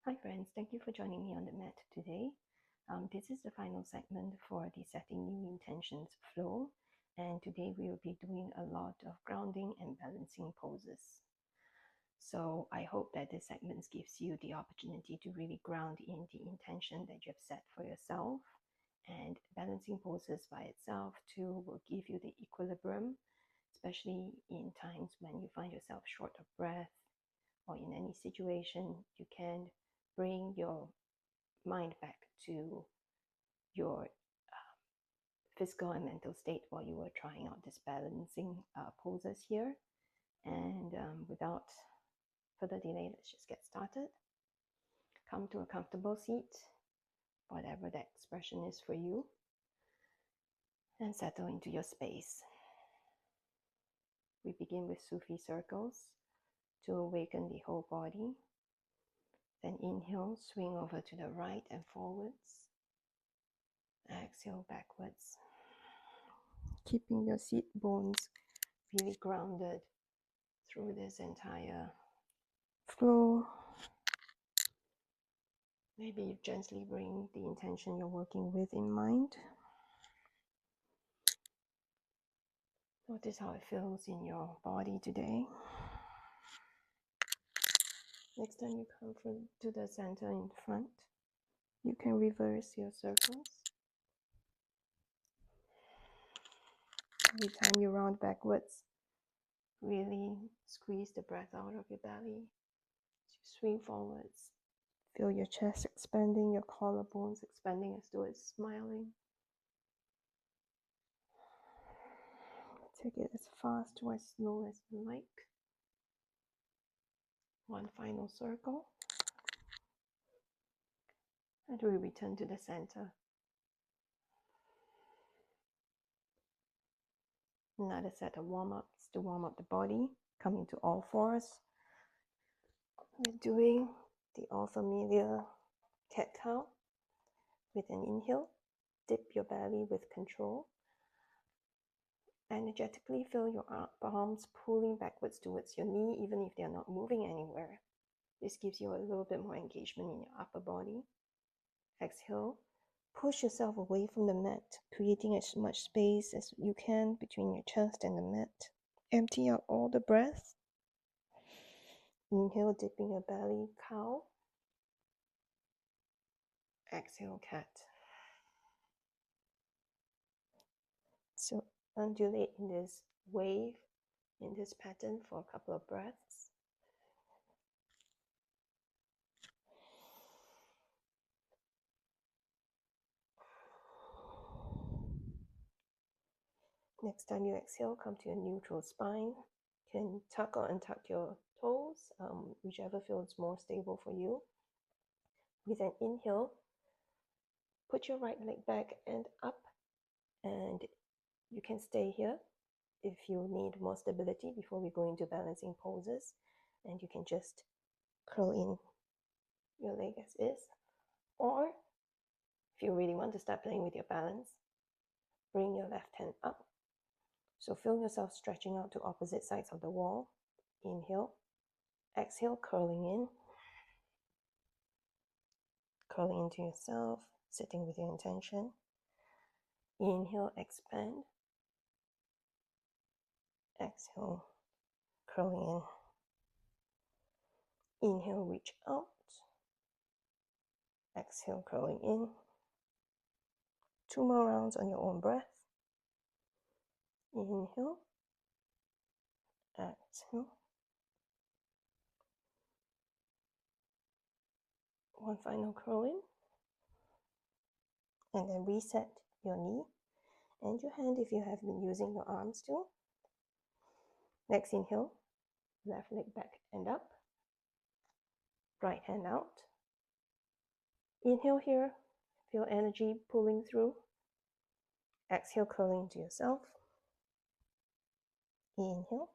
Hi friends, thank you for joining me on the mat today. This is the final segment for the Setting New Intentions flow, and today we will be doing a lot of grounding and balancing poses. So I hope that this segment gives you the opportunity to really ground in the intention that you have set for yourself, and balancing poses by itself too will give you the equilibrium, especially in times when you find yourself short of breath or in any situation. You can bring your mind back to your physical and mental state while you were trying out this balancing poses here. And without further delay, let's just get started. Come to a comfortable seat, whatever that expression is for you, and settle into your space. We begin with Sufi circles to awaken the whole body. Then inhale, swing over to the right and forwards. Exhale backwards. Keeping your seat bones really grounded through this entire flow. Maybe you gently bring the intention you're working with in mind. Notice how it feels in your body today. Next time you come to the center in front, you can reverse your circles. Every time you round backwards, really squeeze the breath out of your belly. As you swing forwards, feel your chest expanding, your collarbones expanding as though it's smiling. Take it as fast or as slow as you like. One final circle. And we return to the center. Another set of warm-ups to warm up the body. Coming to all fours. We're doing the all familiar cat-cow with an inhale. Dip your belly with control. Energetically feel your palms pulling backwards towards your knee, even if they're not moving anywhere. This gives you a little bit more engagement in your upper body. Exhale. Push yourself away from the mat, creating as much space as you can between your chest and the mat. Empty out all the breath. Inhale, dipping your belly, cow. Exhale, cat. So undulate in this wave, in this pattern for a couple of breaths. Next time you exhale, come to your neutral spine. You can tuck or untuck your toes, whichever feels more stable for you. With an inhale, put your right leg back and up, and you can stay here if you need more stability before we go into balancing poses. And you can just curl in your leg as is. Or if you really want to start playing with your balance, bring your left hand up. So feel yourself stretching out to opposite sides of the wall. Inhale. Exhale, curling in. Curling into yourself, sitting with your intention. Inhale, expand. Exhale, curling in. Inhale, reach out. Exhale, curling in. 2 more rounds on your own breath. Inhale. Exhale. One final curl in. And then reset your knee and your hand if you have been using your arms too. Next inhale. Left leg back and up. Right hand out. Inhale here. Feel energy pulling through. Exhale, curling into yourself. Inhale.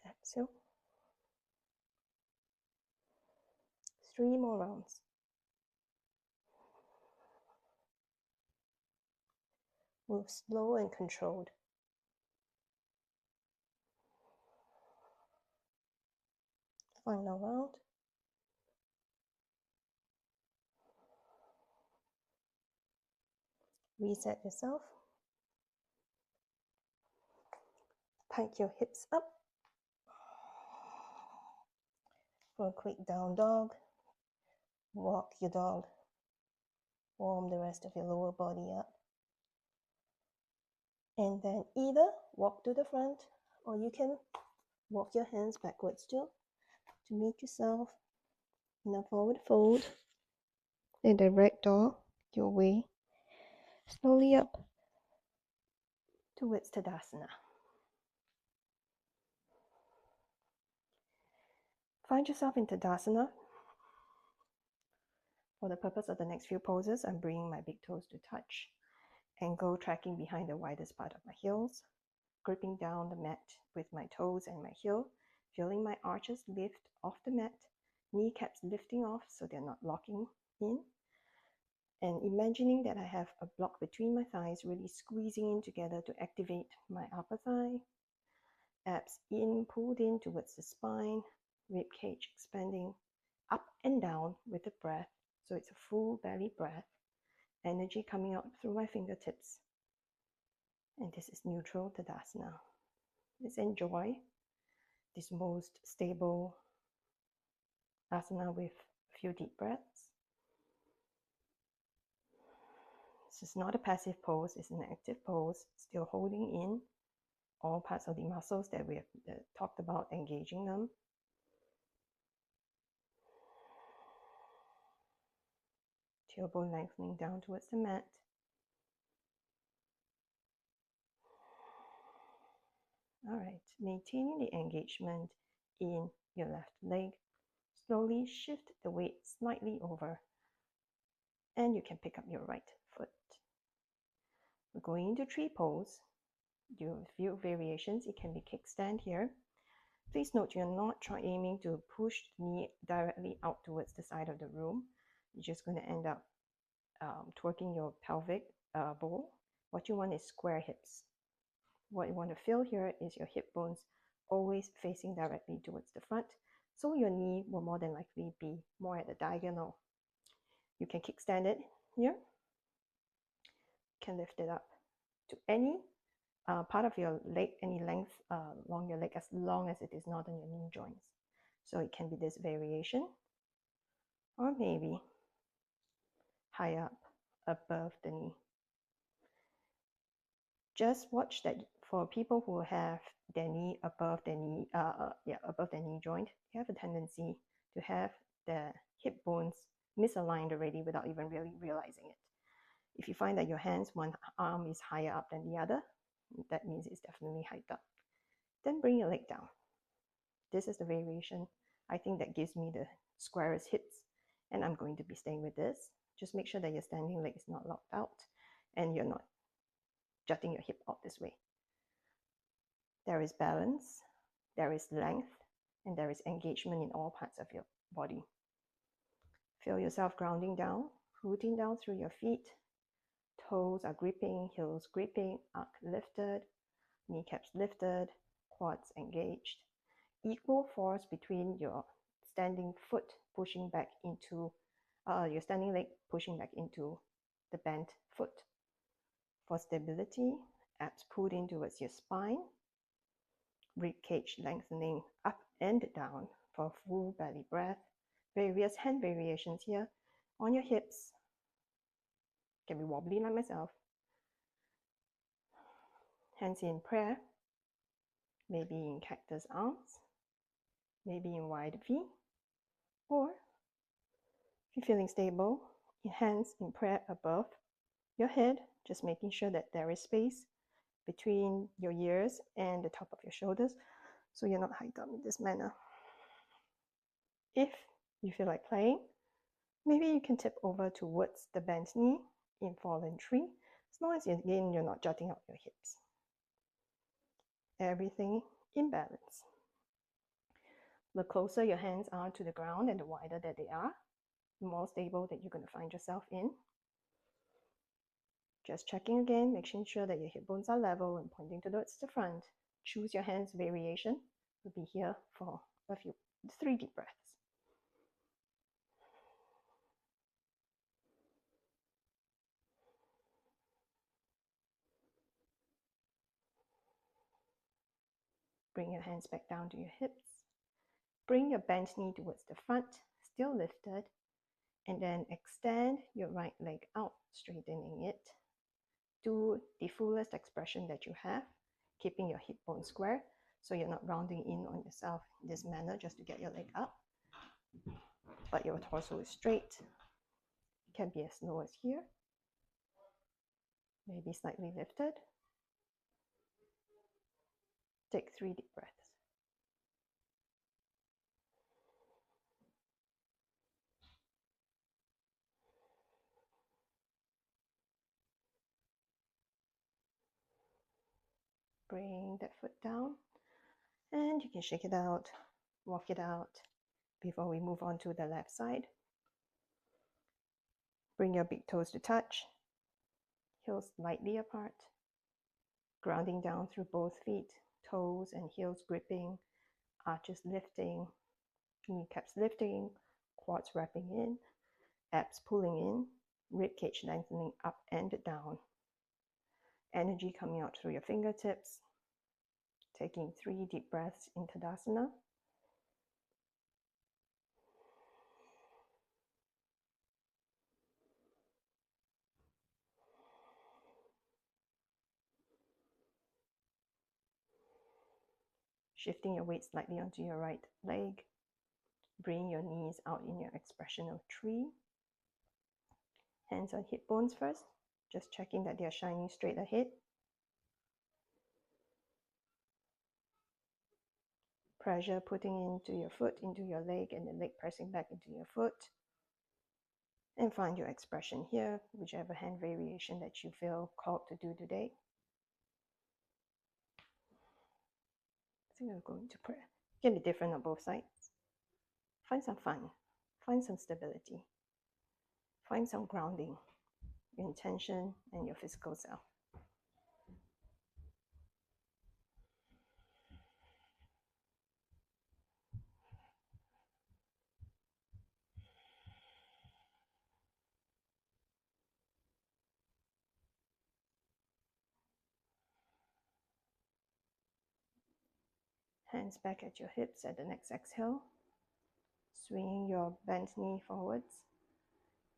Exhale. 3 more rounds. Move slow and controlled. Final round. Reset yourself. Pike your hips up for a quick down dog. Walk your dog. Warm the rest of your lower body up. And then either walk to the front or you can walk your hands backwards too to make yourself in a forward fold and direct dog your way slowly up towards Tadasana. Find yourself in Tadasana. For the purpose of the next few poses, I'm bringing my big toes to touch. Ankle tracking behind the widest part of my heels. Gripping down the mat with my toes and my heel. Feeling my arches lift off the mat. Kneecaps lifting off so they're not locking in. And imagining that I have a block between my thighs, really squeezing in together to activate my upper thigh. Abs in, pulled in towards the spine. Rib cage expanding up and down with the breath. So it's a full belly breath. Energy coming out through my fingertips. And this is neutral Tadasana. Let's enjoy this most stable asana with a few deep breaths. This is not a passive pose, it's an active pose, still holding in all parts of the muscles that we have talked about, engaging them. Tailbone lengthening down towards the mat. All right, maintaining the engagement in your left leg. Slowly shift the weight slightly over, and you can pick up your right foot. We're going into tree pose. Do a few variations. It can be kickstand here. Please note you're not aiming to push the knee directly out towards the side of the room. You're just going to end up twerking your pelvic bowl. What you want is square hips. What you want to feel here is your hip bones always facing directly towards the front. So your knee will more than likely be more at the diagonal. You can kickstand it here. You can lift it up to any part of your leg, any length along your leg, as long as it is not on your knee joints. So it can be this variation, or maybe high up above the knee. Just watch that for people who have their knee above their knee, above their knee joint, they have a tendency to have the hip bones misaligned already without even really realizing it. If you find that your hands, one arm is higher up than the other, that means it's definitely hiked up. Then bring your leg down. This is the variation. I think that gives me the squarest hips, and I'm going to be staying with this. Just make sure that your standing leg is not locked out and you're not jutting your hip out this way. There is balance, there is length, and there is engagement in all parts of your body. Feel yourself grounding down, rooting down through your feet. Toes are gripping, heels gripping, arc lifted, kneecaps lifted, quads engaged. Equal force between your standing foot pushing back into, your standing leg pushing back into the bent foot. For stability, abs pulled in towards your spine. Rib cage lengthening up and down for full belly breath. Various hand variations here on your hips. Can be wobbly like myself. Hands in prayer, maybe in cactus arms, maybe in wide V, or if you're feeling stable, hands in prayer above your head, just making sure that there is space between your ears and the top of your shoulders, so you're not hiked up in this manner. If you feel like playing, maybe you can tip over towards the bent knee in fallen tree, as long as again you're not jutting out your hips. Everything in balance. The closer your hands are to the ground and the wider that they are, the more stable that you're going to find yourself in. Just checking again, making sure that your hip bones are level and pointing towards the front. Choose your hands variation. We'll be here for a few 3 deep breaths. Bring your hands back down to your hips. Bring your bent knee towards the front, still lifted, and then extend your right leg out, straightening it to the fullest expression that you have, keeping your hip bone square so you're not rounding in on yourself in this manner just to get your leg up, but your torso is straight. It can be as low as here, maybe slightly lifted. Take 3 deep breaths. Bring that foot down, and you can shake it out, walk it out before we move on to the left side. Bring your big toes to touch, heels slightly apart, grounding down through both feet, toes and heels gripping, arches lifting, kneecaps lifting, quads wrapping in, abs pulling in, rib cage lengthening up and down. Energy coming out through your fingertips. Taking 3 deep breaths in Tadasana. Shifting your weight slightly onto your right leg. Bring your knees out in your expression of tree. Hands on hip bones first, just checking that they are shining straight ahead. Pressure putting into your foot, into your leg, and the leg pressing back into your foot. And find your expression here, whichever hand variation that you feel called to do today. I think I'll go into prayer. It can be different on both sides. Find some fun. Find some stability. Find some grounding, your intention and your physical self. Hands back at your hips at the next exhale. Swinging your bent knee forwards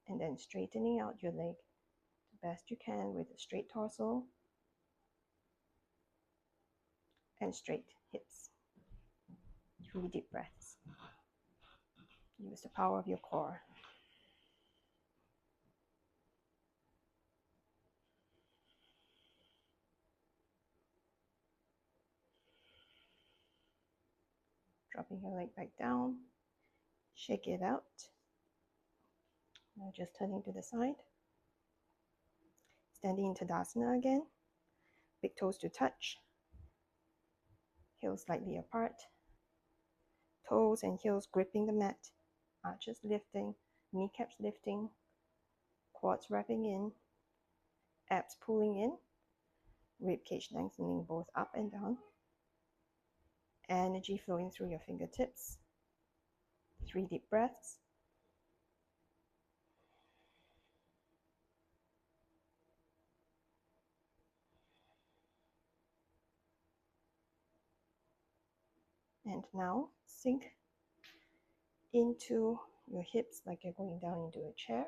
and then straightening out your leg the best you can with a straight torso and straight hips. 3 deep breaths. Use the power of your core. Dropping your leg back down. Shake it out. Now just turning to the side. Standing in Tadasana again. Big toes to touch. Heels slightly apart. Toes and heels gripping the mat. Arches lifting. Kneecaps lifting. Quads wrapping in. Abs pulling in. Rib cage lengthening both up and down. Energy flowing through your fingertips. 3 deep breaths. And now sink into your hips like you're going down into a chair.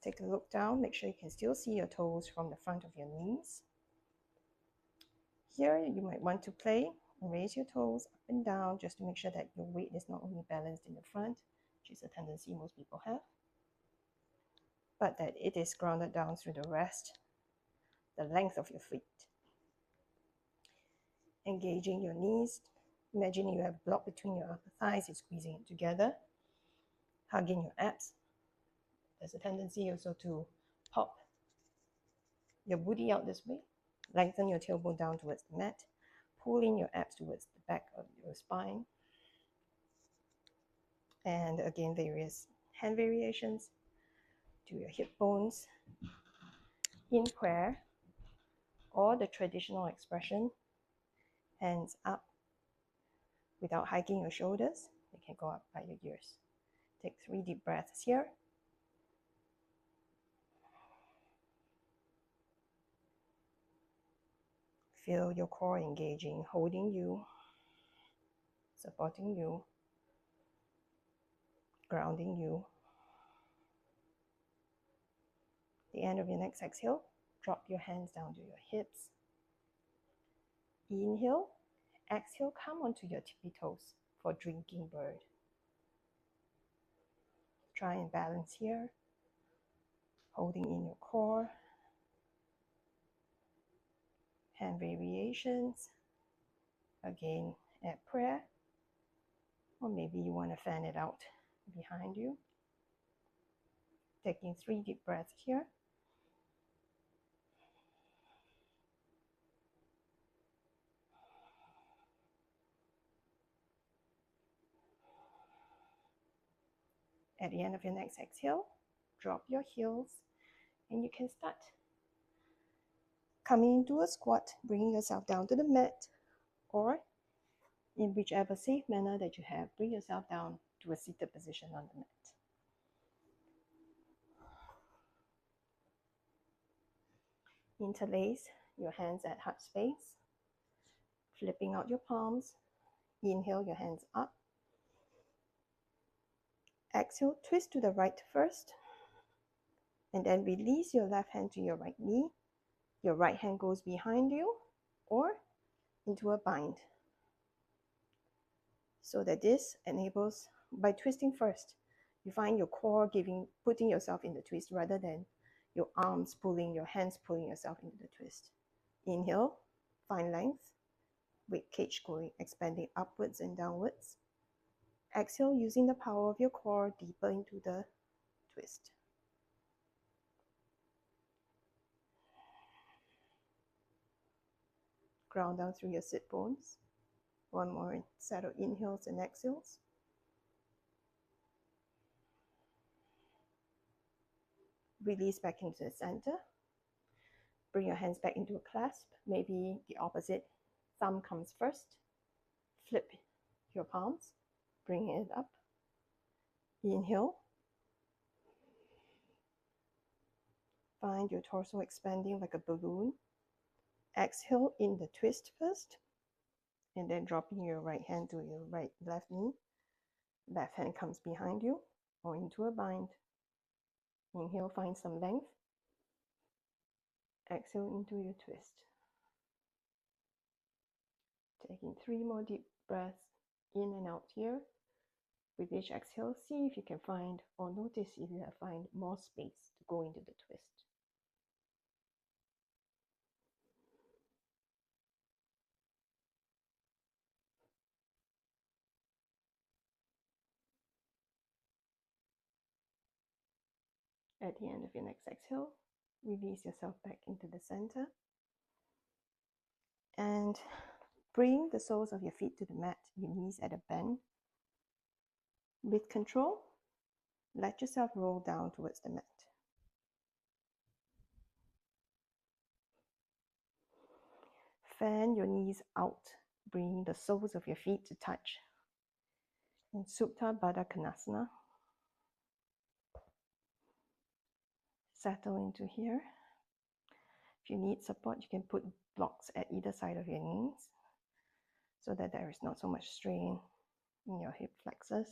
Take a look down. Make sure you can still see your toes from the front of your knees. Here you might want to play and raise your toes up and down just to make sure that your weight is not only balanced in the front, which is a tendency most people have, but that it is grounded down through the rest, the length of your feet. Engaging your knees. Imagine you have a block between your upper thighs, you're squeezing it together, hugging your abs. There's a tendency also to pop your booty out this way. Lengthen your tailbone down towards the mat. Pull in your abs towards the back of your spine. And again, various hand variations to your hip bones in prayer, or the traditional expression, hands up, Without hiking your shoulders, they can go up by your ears. Take 3 deep breaths here. Feel your core engaging, holding you, supporting you, grounding you. The end of your next exhale, drop your hands down to your hips. Inhale, exhale, come onto your tippy toes for drinking bird. Try and balance here, holding in your core. Hand variations. Again, at prayer, or maybe you want to fan it out behind you. Taking 3 deep breaths here. At the end of your next exhale, drop your heels and you can start coming into a squat, bringing yourself down to the mat, or in whichever safe manner that you have, bring yourself down to a seated position on the mat. Interlace your hands at heart space, flipping out your palms. Inhale your hands up. Exhale, twist to the right first, and then release your left hand to your right knee. Your right hand goes behind you or into a bind. So that this enables, by twisting first, you find your core putting yourself in the twist rather than your arms pulling, your hands pulling yourself into the twist. Inhale, find length, rib cage going, expanding upwards and downwards. Exhale, using the power of your core deeper into the twist. Ground down through your sit bones. One more set of inhales and exhales. Release back into the center. Bring your hands back into a clasp. Maybe the opposite. Thumb comes first. Flip your palms. Bring it up. Inhale. Find your torso expanding like a balloon. Exhale in the twist first. And then dropping your right hand to your left knee. Left hand comes behind you or into a bind. Inhale, find some length. Exhale into your twist. Taking 3 more deep breaths in and out here. With each exhale, see if you can find or notice if you have find more space to go into the twist. At the end of your next exhale, release yourself back into the center and bring the soles of your feet to the mat, your knees at a bend. With control, let yourself roll down towards the mat. Fan your knees out, bringing the soles of your feet to touch. In Supta Baddha Konasana, settle into here. If you need support, you can put blocks at either side of your knees so that there is not so much strain in your hip flexors.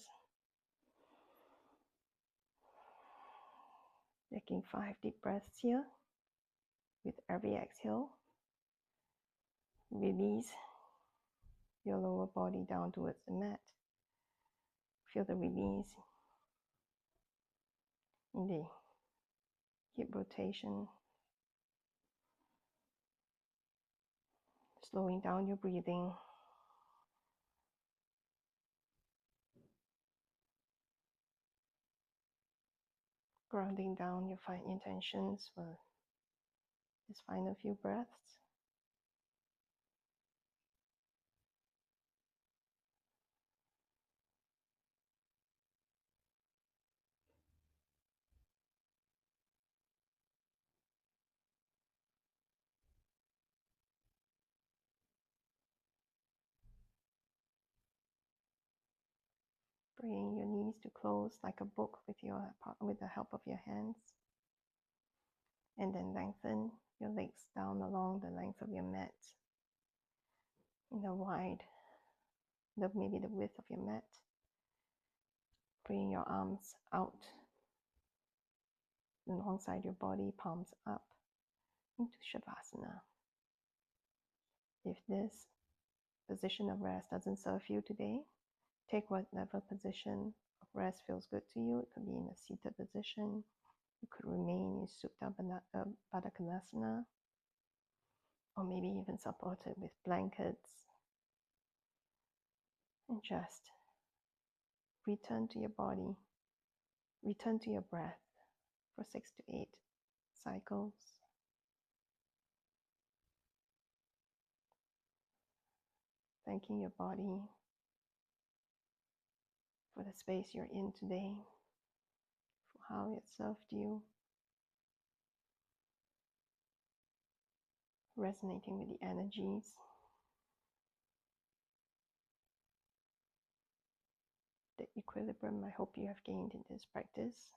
Taking 5 deep breaths here. With every exhale, release your lower body down towards the mat. Feel the release in the hip rotation. Slowing down your breathing. Grounding down your fine intentions for this final few breaths. Bring your knees to close like a book with the help of your hands. And then lengthen your legs down along the length of your mat in the maybe the width of your mat. Bring your arms out alongside your body, palms up into Shavasana. If this position of rest doesn't serve you today, take whatever position of rest feels good to you. It could be in a seated position. You could remain in Supta Baddha Konasana, or maybe even supported with blankets. And just return to your body, return to your breath for 6 to 8 cycles. Thanking your body for the space you're in today, for how it served you, resonating with the energies. The equilibrium I hope you have gained in this practice.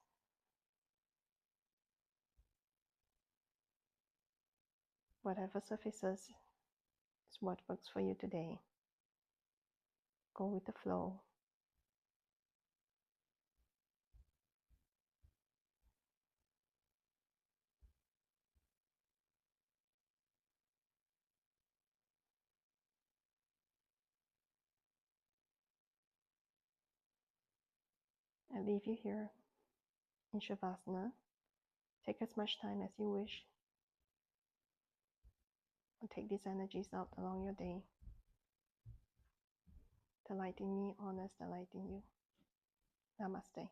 Whatever surfaces is what works for you today. Go with the flow. I leave you here in Shavasana. Take as much time as you wish. And take these energies out along your day. Delighting me, honors delighting you. Namaste.